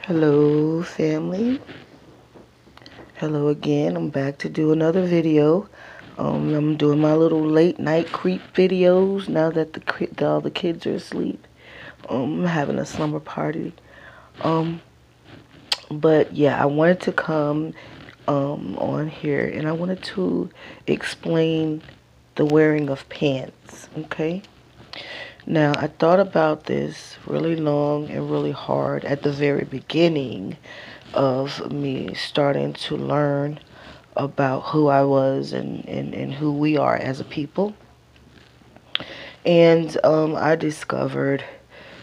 Hello, family. Hello again. I'm back to do another video. I'm doing my little late night creep videos now that all the kids are asleep. I'm having a slumber party. Um, but yeah, I wanted to come on here and I wanted to explain the wearing of pants. Okay. Now I thought about this really long and really hard at the very beginning of me starting to learn about who I was and who we are as a people. And I discovered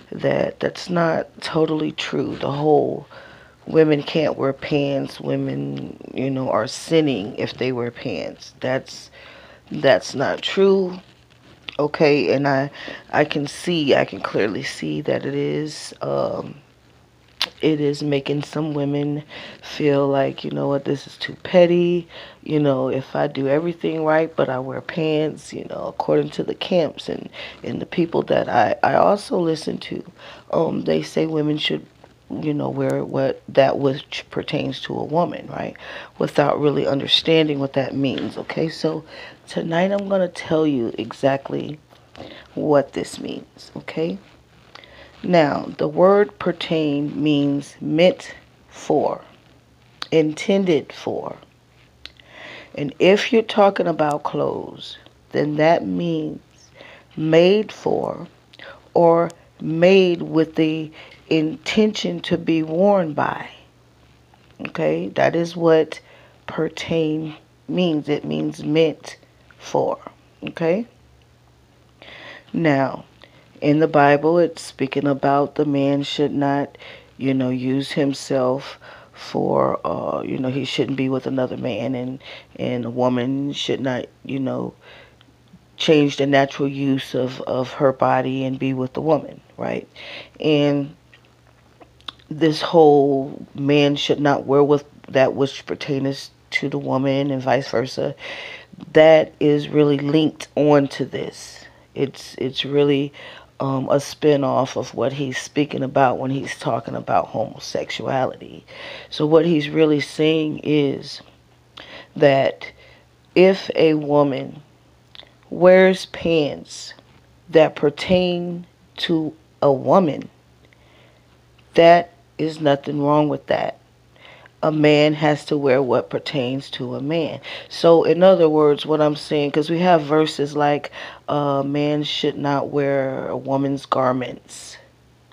that that's not totally true. The whole women can't wear pants, women, are sinning if they wear pants. That's not true. Okay, and I can clearly see that it is making some women feel like, you know what, this is too petty. If I do everything right, but I wear pants, according to the camps and the people that I also listen to, they say women should, wear which pertains to a woman, right? Without really understanding what that means, okay? So tonight I'm going to tell you exactly what this means, okay? Now, the word pertain means meant for, intended for. And if you're talking about clothes, then that means made for or made with the intention to be worn by. Okay, that is what pertain means. It means meant for. Okay, now in the Bible, it's speaking about the man should not, use himself for, he shouldn't be with another man, and a woman should not, change the natural use of her body and be with the woman, right? And this whole man should not wear with that which pertains to the woman and vice versa, that is really linked on to this. It's really a spin-off of what he's speaking about when he's talking about homosexuality. So what he's really saying is that if a woman wears pants that pertain to a woman, that is nothing wrong with that. A man has to wear what pertains to a man. So, in other words, what I'm saying, because we have verses like, a man should not wear a woman's garments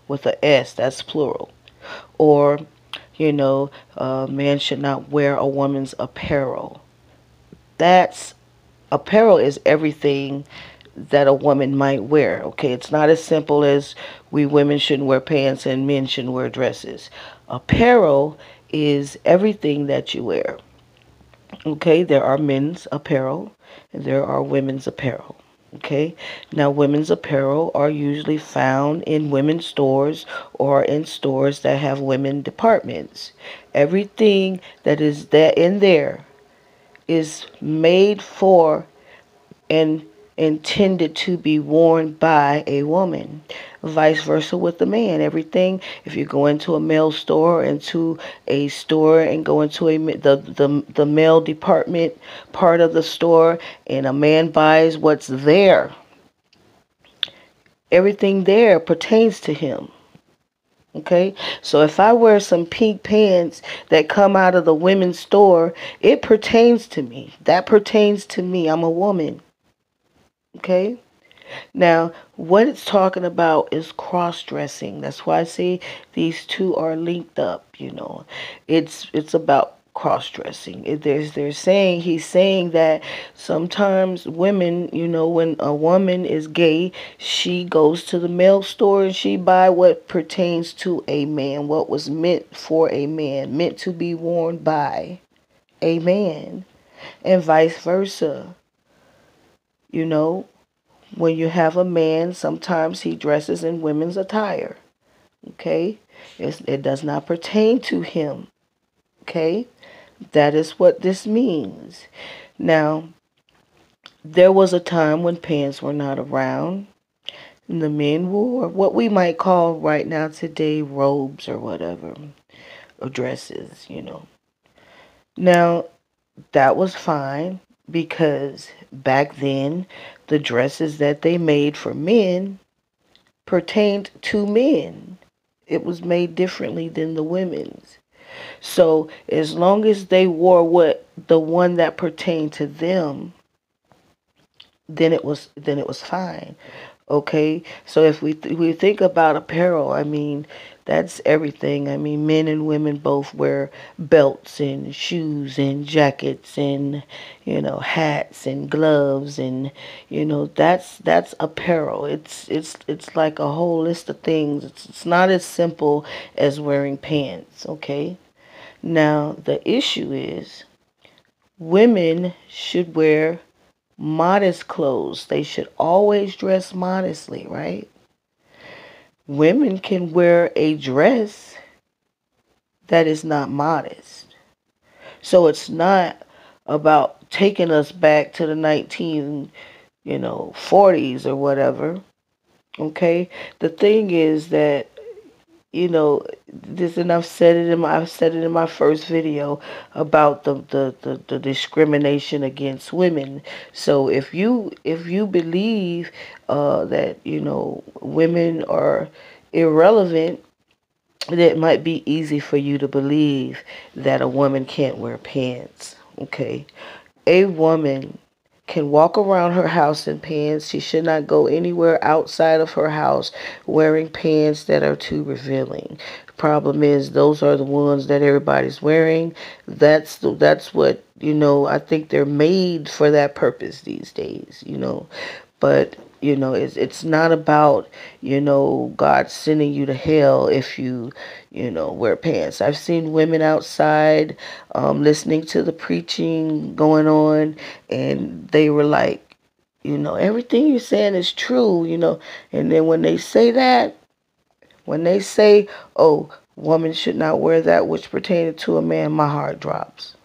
with a S, that's plural. Or, a man should not wear a woman's apparel. That's apparel is everything that a woman might wear. Okay, it's not as simple as we women shouldn't wear pants and men shouldn't wear dresses. Apparel is everything that you wear. Okay, there are men's apparel and there are women's apparel. Okay, now women's apparel are usually found in women's stores or in stores that have women departments. Everything that is there in there is made for and intended to be worn by a woman. Vice versa with the man. Everything, if you go into a male store, into a store and go into the male department part of the store, and a man buys what's there, everything there pertains to him. Okay, so if I wear some pink pants that come out of the women's store, it pertains to me. That pertains to me. I'm a woman. Okay. Now, what it's talking about is cross-dressing. That's why I say these two are linked up. It's about cross-dressing. They're saying, he's saying that sometimes women, when a woman is gay, she goes to the male store and she buy what pertains to a man, what was meant for a man, meant to be worn by a man, and vice versa. You know, when you have a man, sometimes he dresses in women's attire. Okay? It does not pertain to him. Okay? That is what this means. Now, there was a time when pants were not around. And the men wore what we might call right now today robes or whatever. of dresses, you know. Now, that was fine because back then the dresses that they made for men pertained to men. It was made differently than the women's. So as long as they wore what the one that pertained to them, then it was fine. Okay, so if we think about apparel, I mean, that's everything. I mean, men and women both wear belts and shoes and jackets and hats and gloves, and that's apparel. It's like a whole list of things. It's not as simple as wearing pants. Okay, now the issue is women should wear modest clothes. They should always dress modestly, right? Women can wear a dress that is not modest. So it's not about taking us back to the 40s or whatever. Okay? The thing is that this, and I've said it in my first video about the discrimination against women. So if you believe that women are irrelevant, it might be easy for you to believe that a woman can't wear pants. Okay, a woman can walk around her house in pants. She should not go anywhere outside of her house wearing pants that are too revealing. The problem is those are the ones that everybody's wearing. That's what, I think they're made for that purpose these days. But it's not about God sending you to hell if you wear pants. I've seen women outside listening to the preaching going on, and they were like, everything you're saying is true. And then when they say, oh, woman should not wear that which pertained to a man, my heart drops.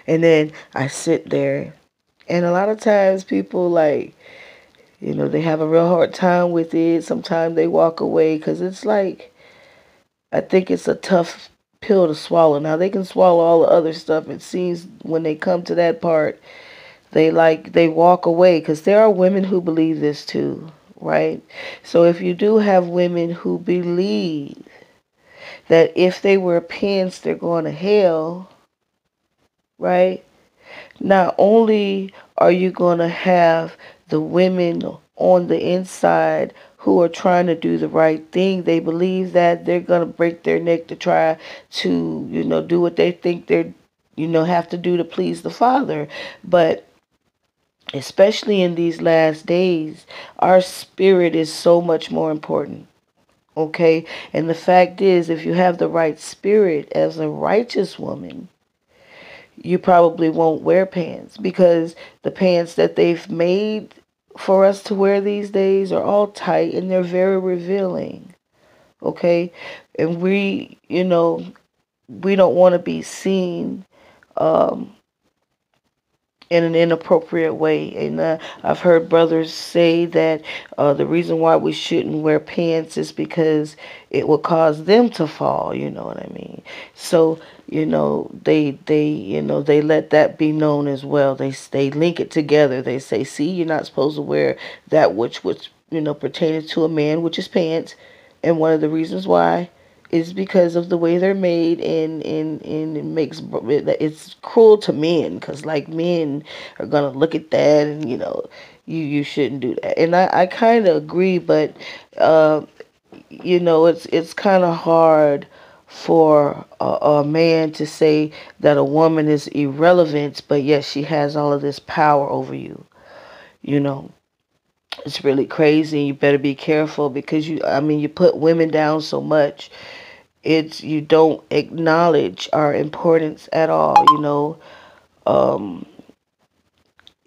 And then I sit there, and a lot of times people they have a real hard time with it. Sometimes they walk away because it's like, I think it's a tough pill to swallow. Now they can swallow all the other stuff. It seems when they come to that part, they walk away, because there are women who believe this too, right? So if you do have women who believe that if they wear pants they're going to hell, right? Not only are you going to have the women on the inside who are trying to do the right thing, they believe that they're going to break their neck to try to, do what they think they're, have to do to please the Father. But especially in these last days, our spirit is so much more important. Okay? And the fact is, if you have the right spirit as a righteous woman, you probably won't wear pants, because the pants that they've made for us to wear these days are all tight and they're very revealing. Okay? And we don't want to be seen um, in an inappropriate way. And I've heard brothers say that the reason why we shouldn't wear pants is because it will cause them to fall. You know what I mean? So they let that be known as well. They link it together. They say, see, you're not supposed to wear that which pertains to a man, which is pants. And one of the reasons why is because of the way they're made, and it's cruel to men, because like men are gonna look at that, and you shouldn't do that. And I kind of agree, but it's kind of hard for a man to say that a woman is irrelevant, but yet she has all of this power over you. You know, it's really crazy. You better be careful, because you put women down so much. You don't acknowledge our importance at all. Um,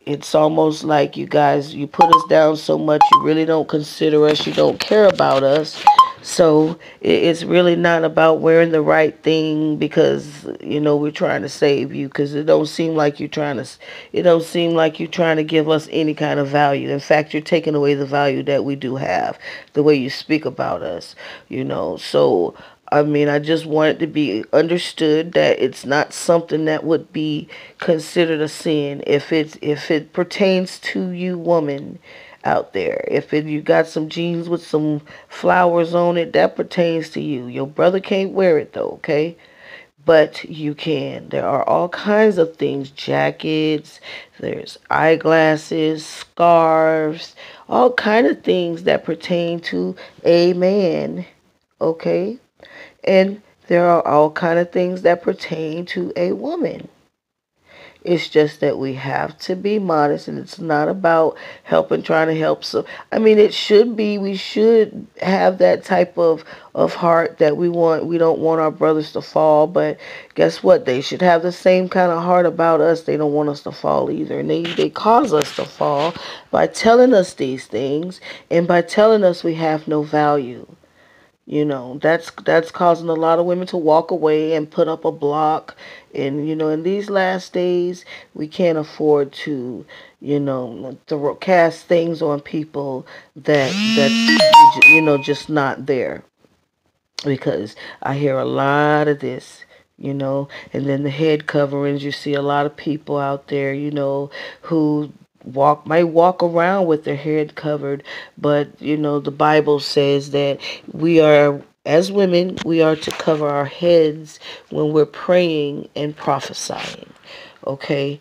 it's almost like you put us down so much, you really don't consider us, you don't care about us. So it's really not about wearing the right thing because we're trying to save you, because it don't seem like you're trying to give us any kind of value. In fact, you're taking away the value that we do have, the way you speak about us. So I mean, I just want it to be understood that it's not something that would be considered a sin if it pertains to you, woman out there. If you got some jeans with some flowers on it, that pertains to you. Your brother can't wear it though, okay? But you can. There are all kinds of things, jackets, there's eyeglasses, scarves, all kind of things that pertain to a man, okay? And there are all kind of things that pertain to a woman. It's just that we have to be modest, and it's not about helping, trying to help. So, I mean, it should be. We should have that type of heart that we don't want our brothers to fall. But guess what? They should have the same kind of heart about us. They don't want us to fall either, and they cause us to fall by telling us these things and by telling us we have no value. That's causing a lot of women to walk away and put up a block. And in these last days, we can't afford to, cast things on people that's just not there. Because I hear a lot of this. And then the head coverings. You see a lot of people out there, who might walk around with their head covered, but the Bible says that we are, as women, we are to cover our heads when we're praying and prophesying. Okay,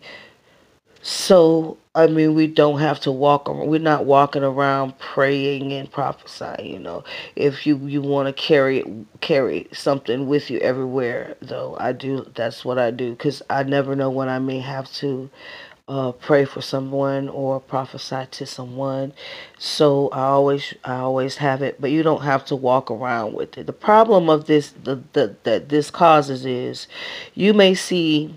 so I mean, we don't have to walk around. We're not walking around praying and prophesying. If you want to carry something with you everywhere, though, I do. That's what I do, because I never know when I may have to pray for someone or prophesy to someone. So I always have it, but you don't have to walk around with it. The problem of this that this causes is you may see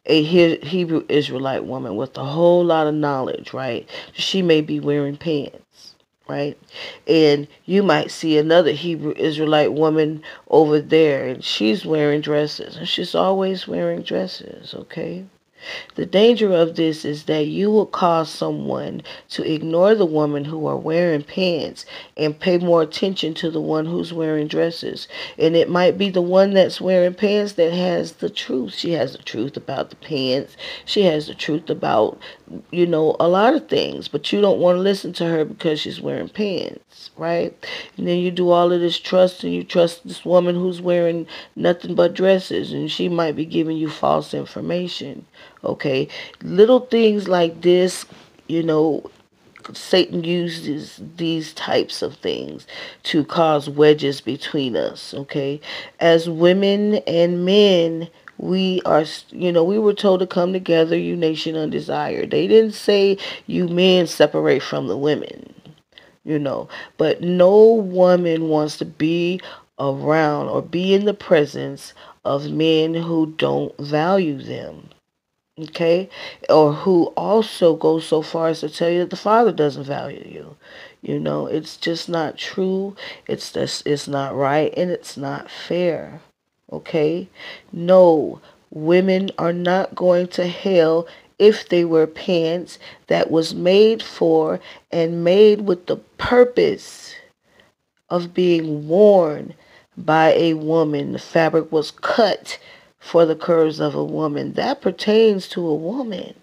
a Hebrew Israelite woman with a whole lot of knowledge, right? She may be wearing pants, right? And you might see another Hebrew Israelite woman over there, and she's wearing dresses, and she's always wearing dresses, okay? The danger of this is that you will cause someone to ignore the woman who are wearing pants and pay more attention to the one who's wearing dresses. And it might be the one that's wearing pants that has the truth. She has the truth about the pants. She has the truth about, a lot of things. But you don't want to listen to her because she's wearing pants, right? And then you do all of this trust, and you trust this woman who's wearing nothing but dresses, and she might be giving you false information. Okay, little things like this, you know, Satan uses these types of things to cause wedges between us. Okay, as women and men, we are, we were told to come together, you nation undesired. They didn't say you men separate from the women, but no woman wants to be around or be in the presence of men who don't value them. Okay, or who also goes so far as to tell you that the father doesn't value you. It's just not true. It's not right, and it's not fair. Okay, no, women are not going to hell if they wear pants that was made for and made with the purpose of being worn by a woman. The fabric was cut for the curves of a woman. That pertains to a woman.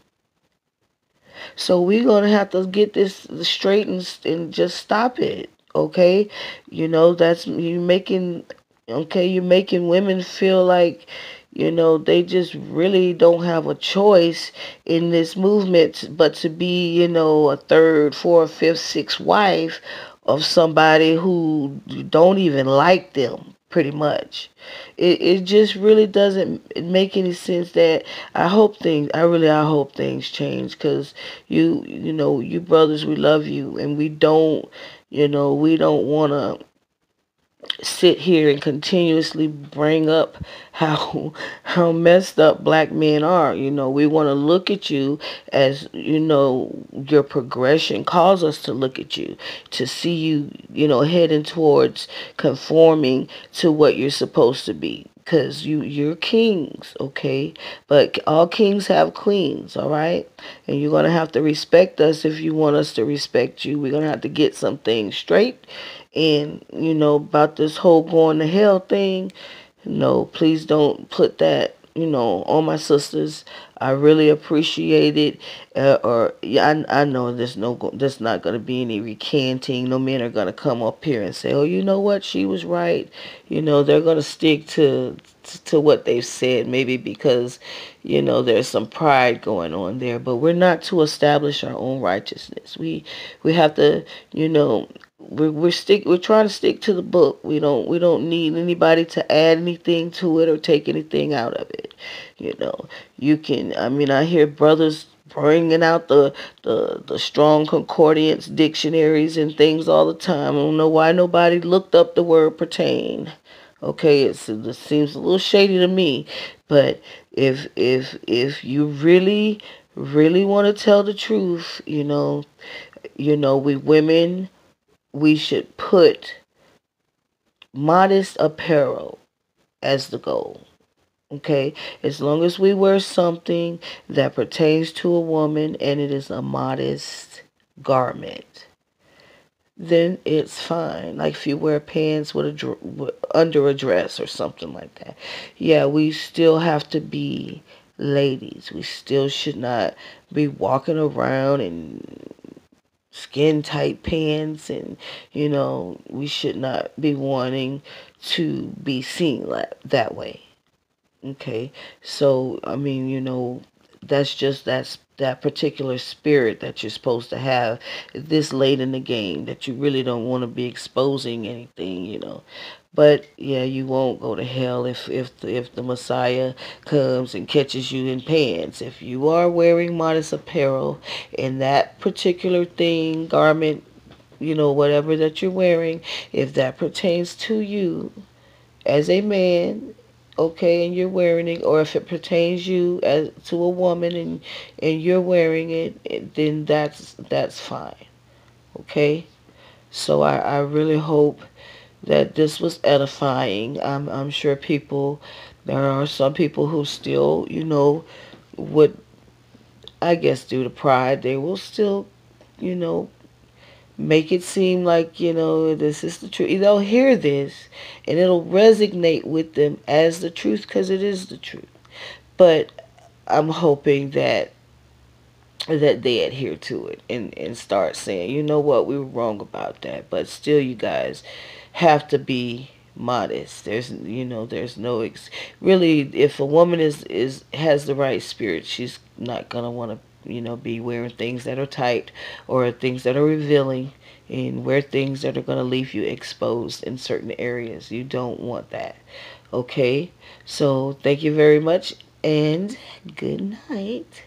So we're going to have to get this straight and just stop it. Okay? That's you're making women feel like, they just really don't have a choice in this movement but to be, a third, fourth, fifth, sixth wife of somebody who don't even like them, pretty much. It just really doesn't make any sense. That I hope things change, because you brothers, we love you, and we don't want to sit here and continuously bring up how messed up black men are. We want to look at you as, your progression calls us to look at you, to see you, heading towards conforming to what you're supposed to be. because you're kings, okay? But all kings have queens, all right? And you're gonna have to respect us if you want us to respect you. We're gonna have to get some things straight. And about this whole going to hell thing, no, please don't put that, on my sisters. I really appreciate it. Or yeah, I know there's not gonna be any recanting. No men are gonna come up here and say, "Oh, you know what? She was right." They're gonna stick to what they've said, maybe because there's some pride going on there. But we're not to establish our own righteousness. We have to, you know, we're trying to stick to the book. We don't need anybody to add anything to it or take anything out of it. You can. I mean, I hear brothers bringing out the strong concordance dictionaries and things all the time. I don't know why nobody looked up the word pertain. Okay, it seems a little shady to me, but if you really want to tell the truth, we women, we should put modest apparel as the goal. Okay, as long as we wear something that pertains to a woman and it is a modest garment, then it's fine. Like if you wear pants under a dress or something like that. Yeah, we still have to be ladies. We still should not be walking around in skin tight pants, and we should not be wanting to be seen that way. Okay, so I mean, that's that particular spirit that you're supposed to have this late in the game, that you really don't want to be exposing anything. But yeah, you won't go to hell if the Messiah comes and catches you in pants. If you are wearing modest apparel and that particular thing, garment, whatever that you're wearing, if that pertains to you as a man, okay, and you're wearing it, or if it pertains you as to a woman and you're wearing it, then that's fine. Okay, so I really hope that this was edifying. I'm sure there are some people who still, would, I guess, due to pride, they will still, you know, make it seem like, this is the truth. They'll hear this and it'll resonate with them as the truth because it is the truth. But I'm hoping that they adhere to it and start saying, you know what, we were wrong about that. But still, you guys have to be modest. There's no really, if a woman is has the right spirit, she's not gonna want to be wearing things that are tight or things that are revealing, and wear things that are going to leave you exposed in certain areas. You don't want that. Okay, so thank you very much and good night.